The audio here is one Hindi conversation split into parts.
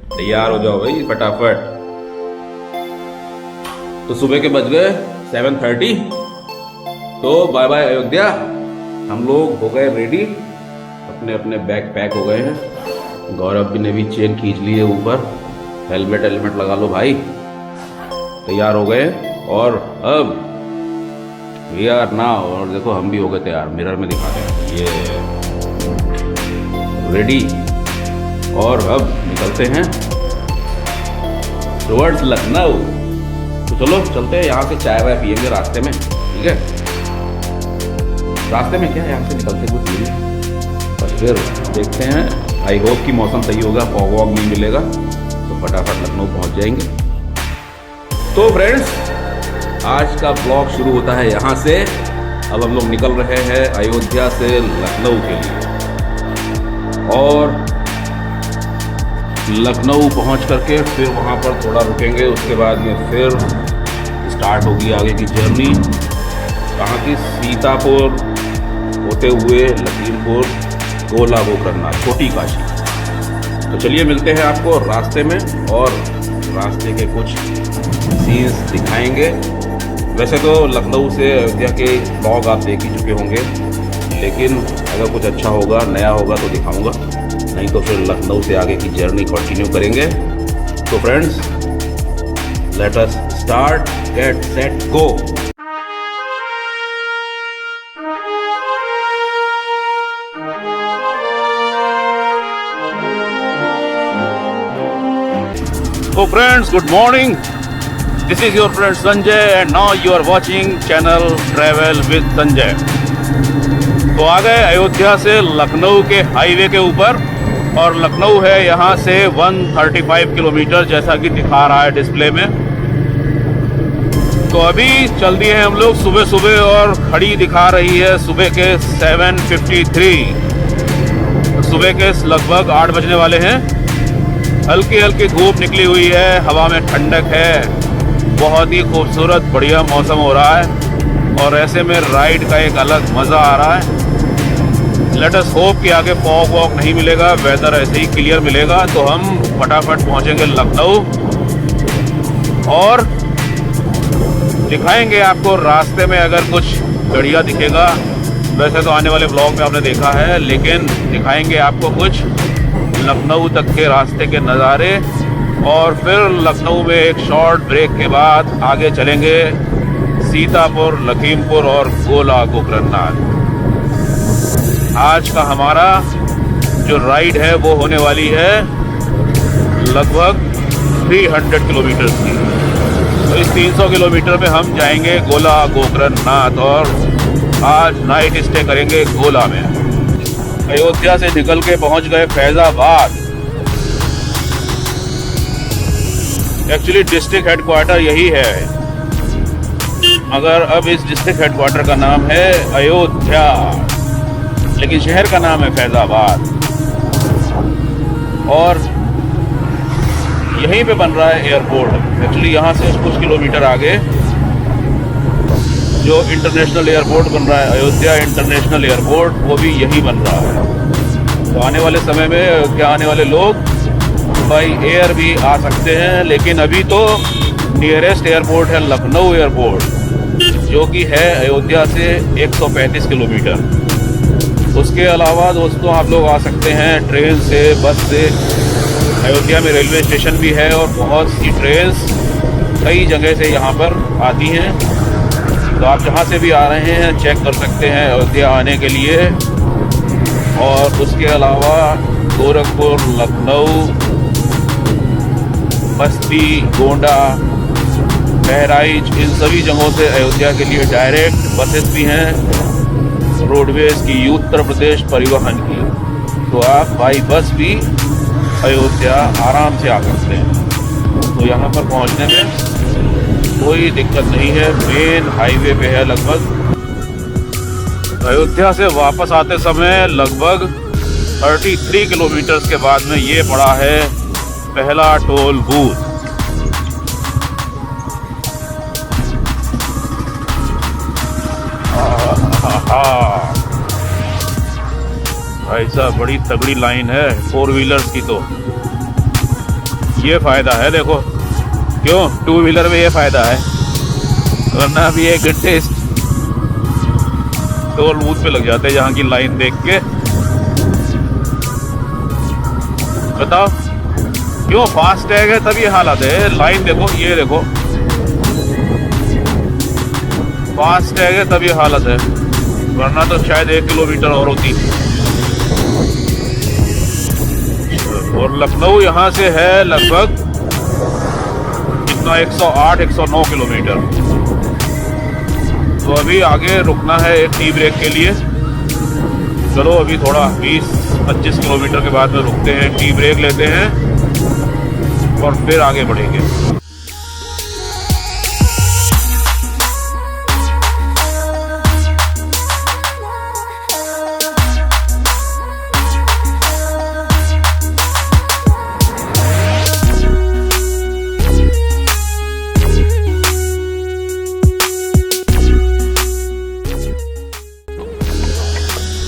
तैयार हो जाओ भाई फटाफट। तो सुबह के बज गए 7:30। तो बाय बाय अयोध्या। हम लोग हो गए रेडी, अपने अपने बैग पैक हो गए हैं। गौरव ने भी चेन खींच ली है ऊपर। हेलमेट लगा लो भाई। तैयार हो गए और अब वी आर नाउ। और देखो हम भी हो गए तैयार, मिरर में दिखाते हैं ये रेडी। और अब निकलते हैं टुवर्ड्स लखनऊ। तो चलो चलते हैं, यहाँ से चाय वाय पियेंगे रास्ते में, ठीक है। रास्ते में क्या है, यहाँ से निकलते हुए पियेंगे, और फिर देखते हैं। आई होप कि मौसम सही होगा, फॉग वॉग नहीं मिलेगा, तो फटाफट लखनऊ पहुँच जाएंगे। तो फ्रेंड्स, आज का ब्लॉग शुरू होता है यहाँ से। अब हम लोग निकल रहे हैं अयोध्या से लखनऊ के लिए, और लखनऊ पहुँच करके फिर वहाँ पर थोड़ा रुकेंगे। उसके बाद में फिर स्टार्ट होगी आगे की जर्नी, कहाँ की, सीतापुर होते हुए लखीमपुर, गोला गोकर्ण, छोटी काशी। तो चलिए मिलते हैं आपको रास्ते में, और रास्ते के कुछ सीन्स दिखाएंगे। वैसे तो लखनऊ से अयोध्या के ब्लॉग आप देख ही चुके होंगे, लेकिन अगर कुछ अच्छा होगा, नया होगा तो दिखाऊंगा, नहीं तो फिर लखनऊ से आगे की जर्नी कंटिन्यू करेंगे। तो friends, let us start, get set go. So friends, good morning. This is your friend Sanjay and now you are watching channel Travel with Sanjay. तो आ गए अयोध्या से लखनऊ के हाईवे के ऊपर, और लखनऊ है यहाँ से 135 किलोमीटर, जैसा कि दिखा रहा है डिस्प्ले में। तो अभी चल दिए हैं हम लोग सुबह सुबह, और घड़ी दिखा रही है सुबह के 7:53। सुबह के लगभग 8 बजने वाले हैं। हल्की हल्की धूप निकली हुई है, हवा में ठंडक है, बहुत ही खूबसूरत बढ़िया मौसम हो रहा है, और ऐसे में राइड का एक अलग मज़ा आ रहा है। लेट अस होप कि आगे फॉग वॉग नहीं मिलेगा, वेदर ऐसे ही क्लियर मिलेगा, तो हम फटाफट पहुंचेंगे लखनऊ, और दिखाएंगे आपको रास्ते में अगर कुछ बढ़िया दिखेगा। वैसे तो आने वाले ब्लॉग में आपने देखा है, लेकिन दिखाएंगे आपको कुछ लखनऊ तक के रास्ते के नज़ारे। और फिर लखनऊ में एक शॉर्ट ब्रेक के बाद आगे चलेंगे सीतापुर, लखीमपुर और गोला गोकर्ण। आज का हमारा जो राइड है वो होने वाली है लगभग 300 किलोमीटर की। तो इस 300 किलोमीटर में हम जाएंगे गोला गोकर्ण, और आज नाइट स्टे करेंगे गोला में। अयोध्या से निकल के पहुंच गए फैजाबाद। एक्चुअली डिस्ट्रिक्ट हेडक्वार्टर यही है, मगर अब इस डिस्ट्रिक्ट हेडक्वार्टर का नाम है अयोध्या, लेकिन शहर का नाम है फैजाबाद। और यहीं पे बन रहा है एयरपोर्ट। एक्चुअली यहाँ से कुछ किलोमीटर आगे जो इंटरनेशनल एयरपोर्ट बन रहा है, अयोध्या इंटरनेशनल एयरपोर्ट, वो भी यही बन रहा है। तो आने वाले समय में अयोध्या आने वाले लोग बाई एयर भी आ सकते हैं, लेकिन अभी तो नियरेस्ट एयरपोर्ट है लखनऊ एयरपोर्ट, जो कि है अयोध्या से 135 किलोमीटर। उसके अलावा दोस्तों आप लोग आ सकते हैं ट्रेन से, बस से। अयोध्या में रेलवे स्टेशन भी है, और बहुत सी ट्रेन्स कई जगह से यहाँ पर आती हैं। तो आप जहाँ से भी आ रहे हैं चेक कर सकते हैं अयोध्या आने के लिए। और उसके अलावा गोरखपुर, लखनऊ, बस्ती, गोंडा, बहराइच, इन सभी जगहों से अयोध्या के लिए डायरेक्ट बसेस भी हैं रोडवेज की, उत्तर प्रदेश परिवहन की। तो आप बाई बस भी अयोध्या आराम से आ सकते हैं। तो यहाँ पर पहुँचने में कोई दिक्कत नहीं है, मेन हाईवे पे है लगभग। अयोध्या से वापस आते समय लगभग 33 किलोमीटर्स के बाद में ये पड़ा है पहला टोल बूथ। भाई साहब बड़ी तगड़ी लाइन है 4 व्हीलर्स की। तो ये फ़ायदा है देखो, क्यों टू व्हीलर में ये फ़ायदा है, वरना अभी 1 घंटे टोल बूथ पे लग जाते हैं जहाँ की लाइन देख के। बताओ क्यों, फास्ट टैग है तभी हालत है। लाइन देखो, ये देखो फास्ट टैग है तभी हालत है, वरना तो शायद 1 किलोमीटर और होती। और लखनऊ यहाँ से है लगभग कितना 108-109 किलोमीटर। तो अभी आगे रुकना है एक टी ब्रेक के लिए। चलो अभी थोड़ा 20-25 किलोमीटर के बाद में रुकते हैं, टी ब्रेक लेते हैं और फिर आगे बढ़ेंगे।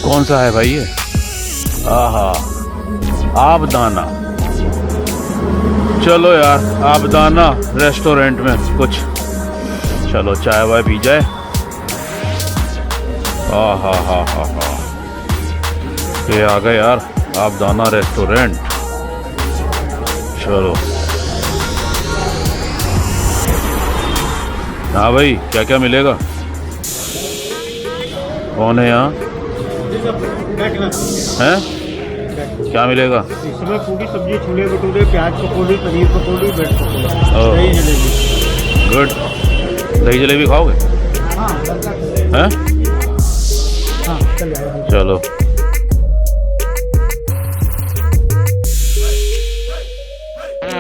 कौन सा है भाई ये? आहा, आबदाना। चलो यार आबदाना रेस्टोरेंट में कुछ, चलो चाय वाय पी जाए। आहा हा हा हा, ये आ गए यार आबदाना रेस्टोरेंट। चलो हाँ भाई, क्या क्या मिलेगा? कौन है यहाँ? हैं? क्या मिलेगा? इसमें पूरी सब्जी, छोले भटूरे, प्याज पकौड़ी, पनीर पकौड़ी, ब्रेड पकौड़ी, दही जलेबी। गुड। दही जलेबी खाओगे? हाँ हैं? हाँ चल जाएगा। चलो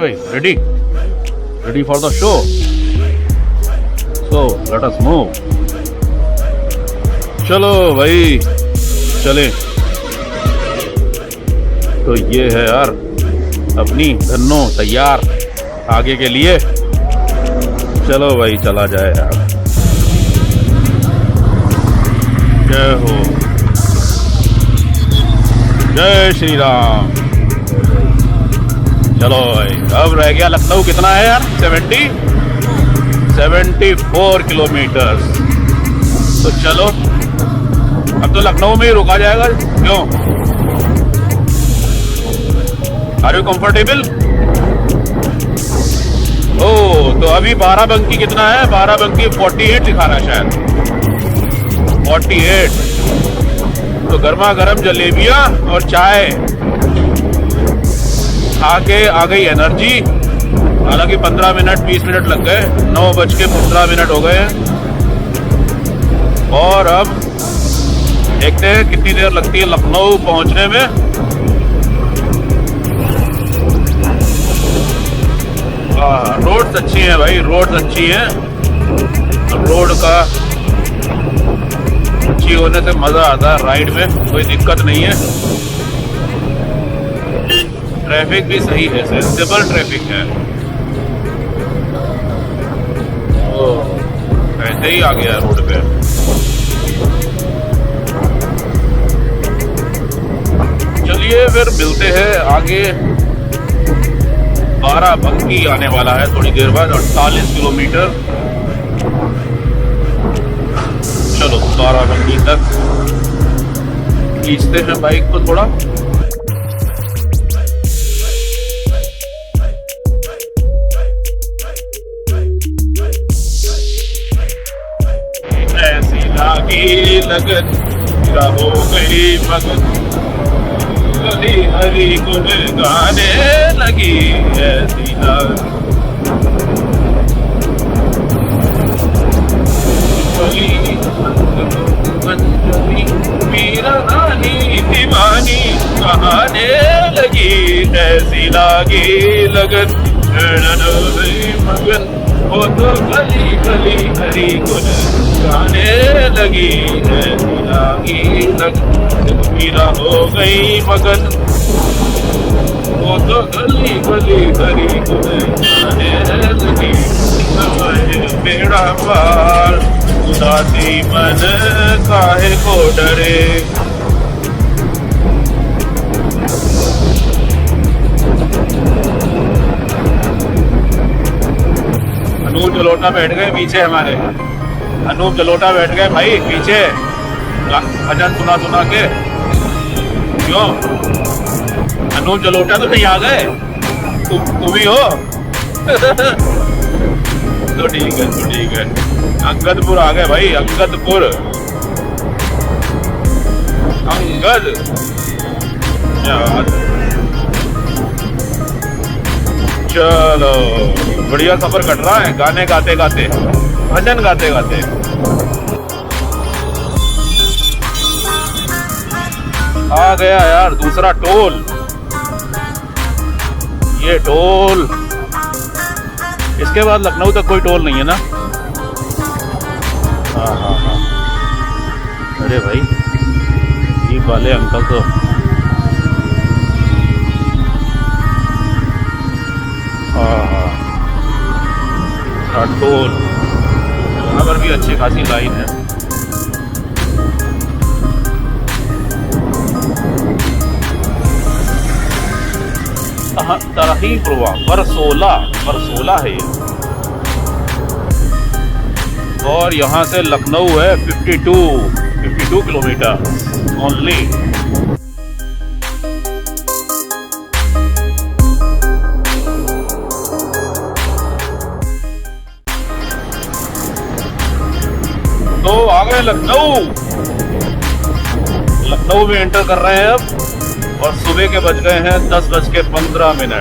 भाई, ready for the show, so let us move. चलो भाई चले। तो ये है यार अपनी धन्नो तैयार आगे के लिए। चलो भाई चला जाए यार। जय हो, जय श्री राम। चलो भाई, अब रह गया लखनऊ कितना है यार? 74 किलोमीटर। तो चलो अब तो लखनऊ में ही रुका जाएगा। क्यों? Are you comfortable? ओह, तो अभी बाराबंकी कितना है? बाराबंकी 48 दिखा रहा है शायद, 48। तो गर्मा गर्म जलेबियां और चाय खा के आ गई एनर्जी। हालांकि 15 मिनट 20 मिनट लग गए, 9:15 हो गए हैं। और अब देखते हैं कितनी देर लगती है लखनऊ पहुंचने में। रोड्स अच्छी हैं भाई, रोड्स अच्छी हैं। रोड का अच्छी होने से मजा आता है राइड में, कोई दिक्कत नहीं है। ट्रैफिक भी सही है, सेंसिबल ट्रैफिक है। ऐसे ही आ गया रोड पे। चलिए फिर मिलते हैं आगे। बाराबंकी आने वाला है थोड़ी देर बाद, 48 किलोमीटर। चलो बाराबंकी तक खींचते हैं बाइक को थोड़ा। ऐसी लागी लगन हो गई मगन, हरी हरी गुन गाने लगी। ऐसी मीरा रानी दीवानी कहाने लगी। ऐसी लागी लगन मगन, वो तो गली गली हरी गुन गाने लगी। ऐसी लागी लगन मीरा हो गई मगन, वो तो गली गली हरी गुन गाने लगी। बेड़ा पार उदासी मन काहे को डरे। अनूप जलोटा बैठ गए पीछे हमारे, अनूप जलोटा बैठ गए भाई पीछे भजन सुना सुना के। क्यों अनूप जलोटा तो नहीं आ गए, तुम ही हो। तो ठीक है, तो ठीक है। अंगदपुर आ गए भाई, अंगदपुर, अंगद यार। चलो बढ़िया सफर कट रहा है, गाने गाते गाते, भजन गाते गाते। आ गया यार दूसरा टोल, ये टोल। इसके बाद लखनऊ तक कोई टोल नहीं है ना? हाँ हाँ हाँ। अरे भाई जीप वाले अंकल तो हाँ टोल, यहाँ पर भी अच्छी खासी लाइन है। तरहीब हुआ बरसोला है ये, और यहाँ से लखनऊ है 52 किलोमीटर ओनली। तो आ गए लखनऊ में एंटर कर रहे हैं अब, और सुबह के बज गए हैं 10:15।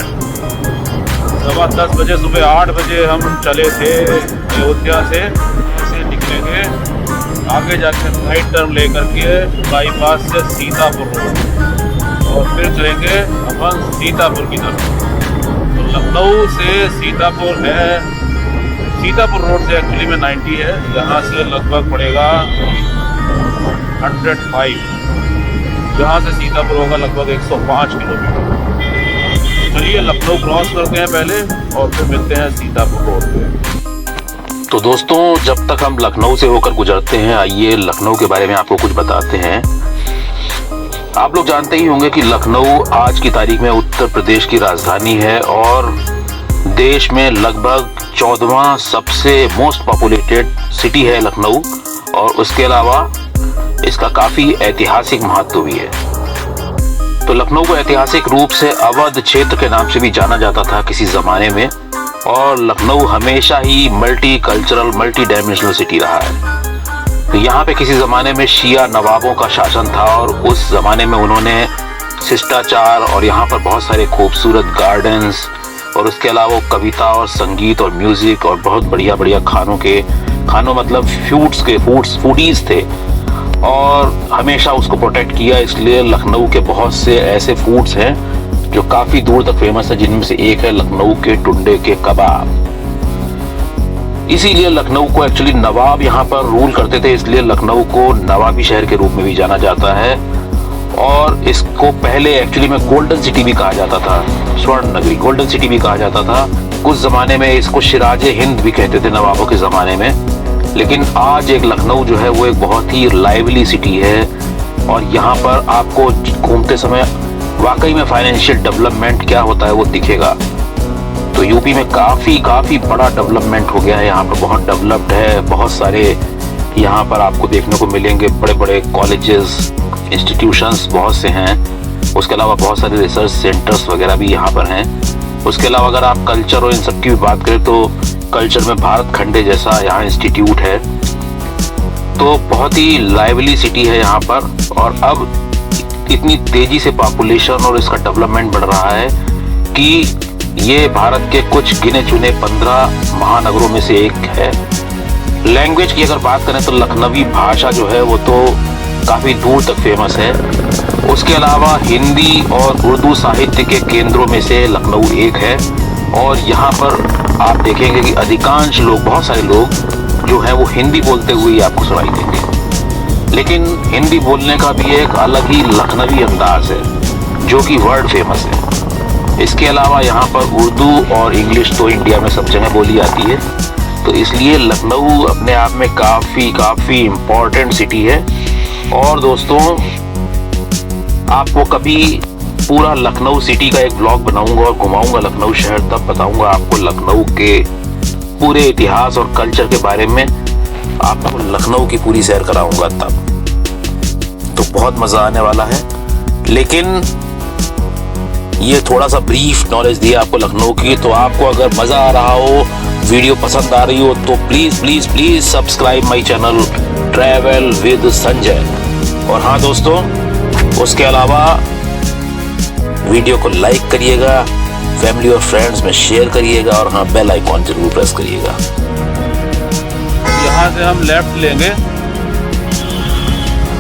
10:15 बजे, सुबह 8 बजे हम चले थे अयोध्या से निकलेंगे, आगे जाके राइट टर्न लेकर के बाईपास से सीतापुर रोड, और फिर चलेंगे अपन सीतापुर की तरफ। तो लखनऊ से सीतापुर है, सीतापुर रोड से एक्चुअली में 90 है, यहाँ से लगभग पड़ेगा 105, यहाँ से सीतापुर होगा लगभग 105 किलोमीटर। चलिए लखनऊ क्रॉस करते हैं पहले, और फिर मिलते हैं सीतापुर रोड पे। तो दोस्तों जब तक हम लखनऊ से होकर गुजरते हैं, आइए लखनऊ के बारे में आपको कुछ बताते हैं। आप लोग जानते ही होंगे कि लखनऊ आज की तारीख में उत्तर प्रदेश की राजधानी है, और देश में लगभग 14वां सबसे मोस्ट पॉपुलेटेड सिटी है लखनऊ, और उसके अलावा इसका काफी ऐतिहासिक महत्व भी है। तो लखनऊ को ऐतिहासिक रूप से अवध क्षेत्र के नाम से भी जाना जाता था किसी जमाने में, और लखनऊ हमेशा ही multicultural multidimensional city रहा है। तो यहाँ पे किसी जमाने में शिया नवाबों का शासन था, और उस जमाने में उन्होंने शिष्टाचार और यहाँ पर बहुत सारे खूबसूरत गार्डन्स, और उसके अलावा कविता और संगीत और म्यूजिक और बहुत बढ़िया बढ़िया खानों मतलब फूडीज थे, और हमेशा उसको प्रोटेक्ट किया। इसलिए लखनऊ के बहुत से ऐसे फूड्स हैं जो काफी दूर तक फेमस है, जिनमें से एक है लखनऊ के टुंडे के कबाब। इसीलिए लखनऊ को एक्चुअली नवाब यहाँ पर रूल करते थे, इसलिए लखनऊ को नवाबी शहर के रूप में भी जाना जाता है, और इसको पहले एक्चुअली में गोल्डन सिटी भी कहा जाता था, स्वर्ण नगरी गोल्डन सिटी भी कहा जाता था। कुछ जमाने में इसको शिराजे हिंद भी कहते थे नवाबों के जमाने में। लेकिन आज एक लखनऊ जो है वो एक बहुत ही लाइवली सिटी है, और यहाँ पर आपको घूमते समय वाकई में फाइनेंशियल डेवलपमेंट क्या होता है वो दिखेगा। तो यूपी में काफ़ी बड़ा डेवलपमेंट हो गया है, यहाँ पर बहुत डेवलप्ड है, बहुत सारे यहाँ पर आपको देखने को मिलेंगे, बड़े बड़े कॉलेजेस इंस्टीट्यूशंस बहुत से हैं। उसके अलावा बहुत सारे रिसर्च सेंटर्स वगैरह भी यहाँ पर हैं। उसके अलावा अगर आप कल्चर और इन सब की भी बात करें तो कल्चर में भारत खंडे जैसा यहाँ इंस्टीट्यूट है। तो बहुत ही लाइवली सिटी है यहाँ पर, और अब इतनी तेजी से पॉपुलेशन और इसका डेवलपमेंट बढ़ रहा है कि ये भारत के कुछ गिने चुने 15 महानगरों में से एक है। लैंग्वेज की अगर बात करें तो लखनवी भाषा जो है वो तो काफ़ी दूर तक फेमस है। उसके अलावा हिंदी और उर्दू साहित्य के केंद्रों में से लखनऊ एक है, और यहाँ पर आप देखेंगे कि अधिकांश लोग, बहुत सारे लोग जो हैं वो हिंदी बोलते हुए आपको सुनाई देंगे। लेकिन हिंदी बोलने का भी एक अलग ही लखनवी अंदाज है जो कि वर्ल्ड फेमस है। इसके अलावा यहाँ पर उर्दू और इंग्लिश तो इंडिया में सब जगह बोली जाती है, तो इसलिए लखनऊ अपने आप में काफ़ी इम्पोर्टेंट सिटी है। और दोस्तों आपको कभी पूरा लखनऊ सिटी का एक ब्लॉग बनाऊंगा और घुमाऊंगा लखनऊ शहर, तब बताऊंगा आपको लखनऊ के पूरे इतिहास और कल्चर के बारे में आपको लखनऊ की पूरी सैर कराऊंगा तब। तो बहुत मजा आने वाला है। लेकिन ये थोड़ा सा ब्रीफ नॉलेज दिया आपको लखनऊ की। तो आपको अगर मजा आ रहा हो, वीडियो पसंद आ रही हो, तो please please please subscribe my channel travel with Sanjay. और हाँ दोस्तों, उसके अलावा वीडियो को लाइक करिएगा, फैमिली और फ्रेंड्स में शेयर करिएगा, और हाँ बेल आइकॉन जरूर प्रेस करिएगा। यहाँ से हम लेफ्ट लेंगे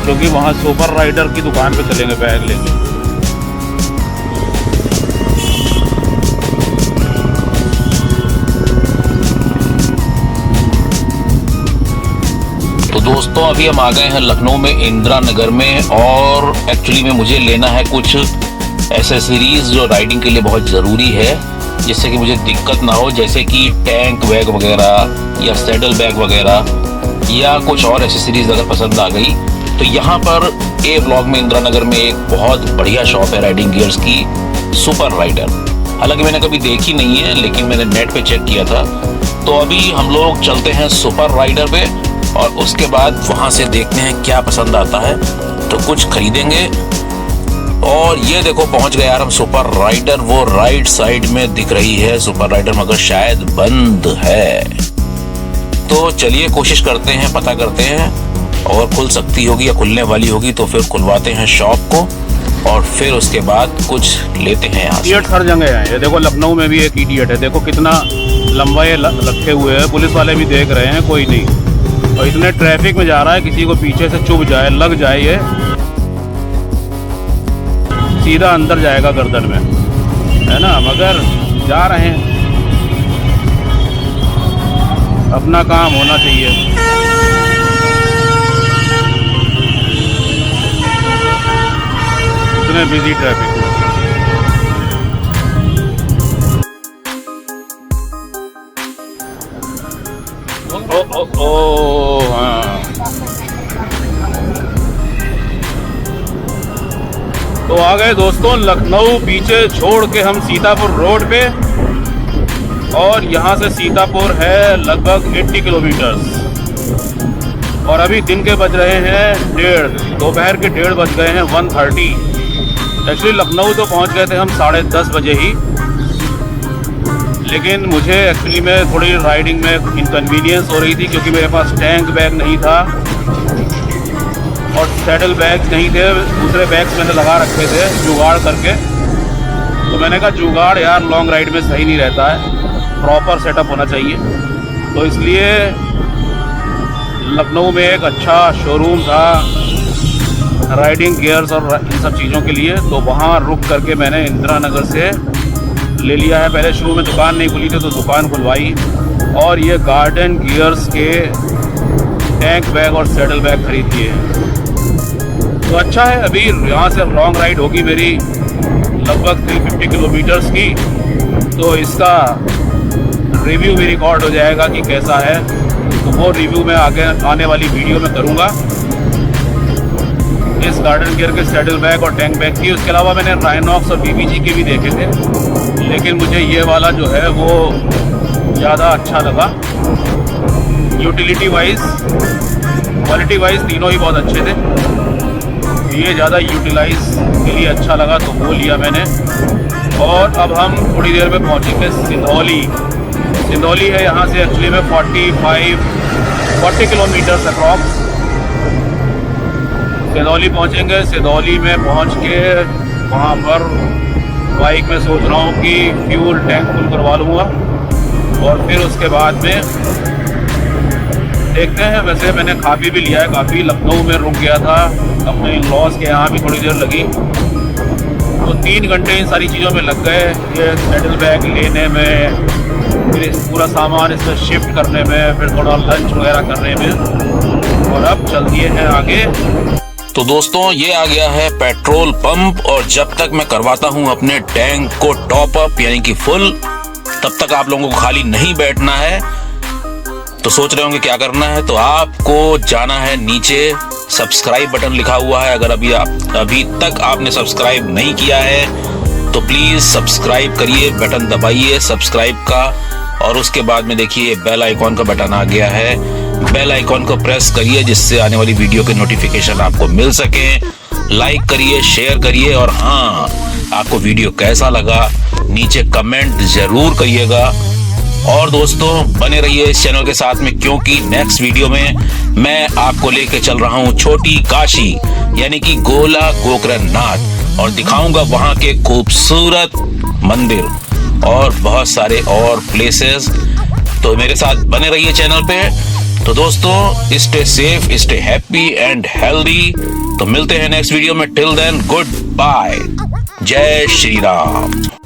क्योंकि वहाँ सुपर राइडर की दुकान पे चलेंगे, बैग लेंगे। तो दोस्तों अभी हम आ गए हैं लखनऊ में इंदिरा नगर में, और एक्चुअली में मुझे लेना है कुछ एसेसरीज जो राइडिंग के लिए बहुत ज़रूरी है, जिससे कि मुझे दिक्कत ना हो, जैसे कि टैंक बैग वगैरह या सैडल बैग वगैरह या कुछ और एसेसरीज अगर पसंद आ गई। तो यहाँ पर ए ब्लॉक में इंदिरा नगर में एक बहुत बढ़िया शॉप है राइडिंग गियर्स की, सुपर राइडर। हालांकि मैंने कभी देखी नहीं है, लेकिन मैंने नेट पे चेक किया था। तो अभी हम लोग चलते हैं सुपर राइडर पे, और उसके बाद वहाँ से देखते हैं क्या पसंद आता है, तो कुछ खरीदेंगे। और ये देखो पहुँच गए यार हम सुपर राइडर। वो राइट साइड में दिख रही है सुपर राइडर, मगर शायद बंद है। तो चलिए कोशिश करते हैं, पता करते हैं, और खुल सकती होगी या खुलने वाली होगी तो फिर खुलवाते हैं शॉप को, और फिर उसके बाद कुछ लेते हैं यहाँ से। इडियट हर जगह है। ये देखो लखनऊ में भी एक इडियट है, देखो कितना लंबा ये रखे हुए है, पुलिस वाले भी देख रहे हैं, कोई नहीं। और इतने ट्रैफिक में जा रहा है, किसी को पीछे से चुभ जाए, लग जाए, ये सीधा अंदर जाएगा गर्दन में, है ना। मगर जा रहे हैं, अपना काम होना चाहिए। इतने बिजी ट्रैफिक में। हाँ। तो आ गए दोस्तों लखनऊ, पीछे छोड़ के हम सीतापुर रोड पे, और यहाँ से सीतापुर है लगभग 80 किलोमीटर्स। और अभी दिन के बज रहे हैं 1:30, दोपहर के 1:30 बज गए हैं, 1:30। एक्चुअली लखनऊ तो पहुँच गए थे हम 10:30 बजे ही, लेकिन मुझे एक्चुअली में थोड़ी राइडिंग में इनकन्वीनियंस हो रही थी, क्योंकि मेरे पास टैंक बैग नहीं था और सैडल बैग नहीं थे। दूसरे बैग्स मैंने लगा रखे थे जुगाड़ करके। तो मैंने कहा जुगाड़ यार लॉन्ग राइड में सही नहीं रहता है, प्रॉपर सेटअप होना चाहिए। तो इसलिए लखनऊ में एक अच्छा शोरूम था राइडिंग गियर्स और इन सब चीज़ों के लिए, तो वहाँ रुक करके मैंने इंदिरा नगर से ले लिया है। पहले शुरू में दुकान नहीं खुली थी तो दुकान खुलवाई, और ये गार्डन गियर्स के टैंक बैग और सैडल बैग खरीद लिए हैं। तो अच्छा है, अभी यहाँ से लॉन्ग राइड होगी मेरी लगभग 350 किलोमीटर्स की, तो इसका रिव्यू भी रिकॉर्ड हो जाएगा कि कैसा है। तो वो रिव्यू मैं आगे आने वाली वीडियो में करूँगा, इस गार्डन गियर के सैडल बैग और टैंक बैग की। उसके अलावा मैंने राइनॉक्स और बीबीजी के भी देखे थे, लेकिन मुझे ये वाला जो है वो ज़्यादा अच्छा लगा। यूटिलिटी वाइज, क्वालिटी वाइज तीनों ही बहुत अच्छे थे, ये ज़्यादा यूटिलाइज के लिए अच्छा लगा, तो वो लिया मैंने। और अब हम थोड़ी देर में पहुँचेंगे सिंधौली। सिंधौली है यहाँ से एक्चुअली में 40 किलोमीटर्स अप्रॉक्स। सिंधौली पहुँचेंगे। सिंधौली में पहुँच के वहाँ पर बाइक में सोच रहा हूँ कि फ्यूल टैंक फुल करवा लूँगा, और फिर उसके बाद में देखते हैं। वैसे मैंने खा पी भी लिया है काफ़ी, लखनऊ में रुक गया था अपने इन-लॉज के यहाँ भी थोड़ी देर लगी, तो 3 घंटे इन सारी चीज़ों में लग गए। ये सैडल बैग लेने में, फिर पूरा सामान इसमें शिफ्ट करने में, फिर थोड़ा लंच वगैरह करने में, और अब चल दिए हैं आगे। तो दोस्तों ये आ गया है पेट्रोल पंप, और जब तक मैं करवाता हूँ अपने टैंक को टॉप अप यानी कि फुल, तब तक आप लोगों को खाली नहीं बैठना है। तो सोच रहे होंगे क्या करना है, तो आपको जाना है नीचे, सब्सक्राइब बटन लिखा हुआ है। अगर अभी तक आपने सब्सक्राइब नहीं किया है तो प्लीज सब्सक्राइब करिए, बटन दबाइए सब्सक्राइब का, और उसके बाद में देखिए बेल आइकॉन का बटन आ गया है। बेल आइकॉन को प्रेस करिए जिससे आने वाली वीडियो के नोटिफिकेशन आपको मिल सके। लाइक करिए, शेयर करिए, और हाँ, आपको वीडियो कैसा लगा नीचे कमेंट जरूर करिएगा। और दोस्तों बने रहिए इस चैनल के साथ में, क्योंकि नेक्स्ट वीडियो में मैं आपको लेके चल रहा हूँ छोटी काशी यानी कि गोला गोकर्णनाथ, और दिखाऊंगा वहां के खूबसूरत मंदिर और बहुत सारे और प्लेसेस। तो मेरे साथ बने रहिए चैनल पे। तो दोस्तों stay safe, stay happy and healthy. तो मिलते हैं नेक्स्ट वीडियो में। Till then goodbye. Jai Shri Ram.